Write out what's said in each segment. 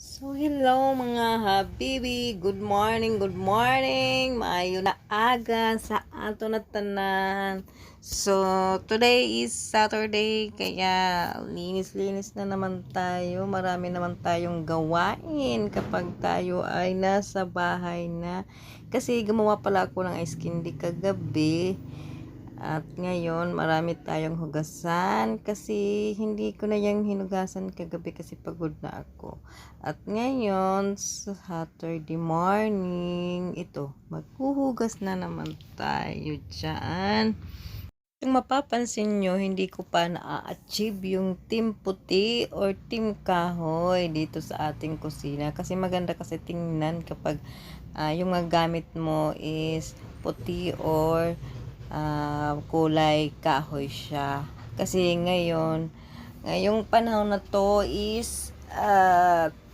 So, hello mga habibi. Good morning, good morning. Maayo na aga sa ato na tanan. So, today is Saturday, kaya linis-linis na naman tayo. Marami naman tayong gawain kapag tayo ay nasa bahay na. Kasi gumawa pala ako ng ice candy kagabi. At ngayon, marami tayong hugasan kasi hindi ko na yung hinugasan kagabi kasi pagod na ako. At ngayon, sa Saturday morning, ito, maghuhugas na naman tayo dyan. Kung mapapansin nyo, hindi ko pa na-achieve yung team puti or team kahoy dito sa ating kusina. Kasi maganda kasi tingnan kapag yung mga gamit mo is puti or kulay kahoy siya. Kasi ngayong panahon na to is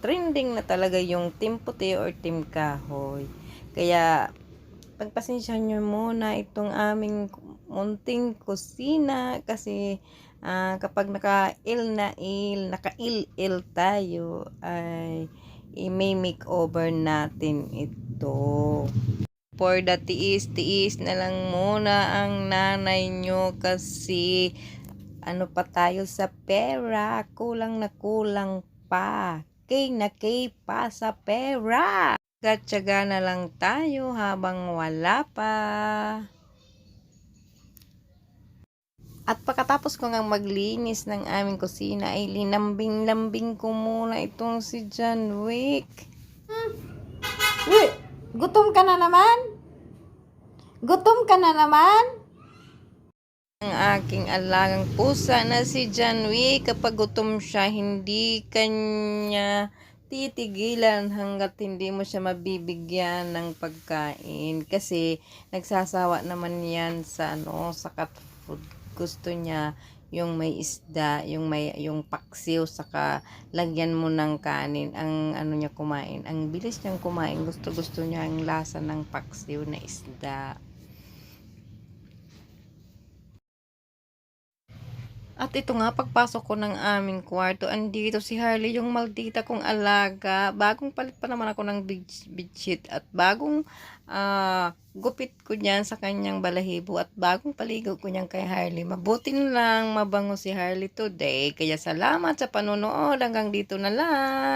trending na talaga yung team puti or team kahoy. Kaya pagpasensyahan nyo muna itong aming munting kusina kasi kapag naka-il tayo ay i-may makeover natin ito. For the tiis na lang muna ang nanay nyo kasi ano pa tayo sa pera, kulang na kulang pa. Na pa sa pera. Gatsaga na lang tayo habang wala pa. At pagkatapos ko ngang maglinis ng aming kusina ay linambing-lambing ko muna itong si John Wick. Uy, gutom ka na naman? Gutom ka na naman? Ang aking alagang pusa na si John Wick, kapag gutom siya, hindi kanya titigilan hanggat hindi mo siya mabibigyan ng pagkain. Kasi nagsasawa naman yan sa sa cat food. Gusto niya yung may isda, yung paksiw, saka lagyan mo ng kanin. Ang niya kumain, ang bilis niyang kumain. Gusto niya ang lasa ng paksiw na isda. At ito nga, pagpasok ko ng aming kwarto, andito si Harley, yung maldita kong alaga. Bagong palit pa naman ako ng bedsheet at bagong gupit ko niyan sa kanyang balahibo at bagong paligo ko niyan kay Harley. Mabuti na lang mabango si Harley today. Kaya salamat sa panonood. Hanggang dito na lang.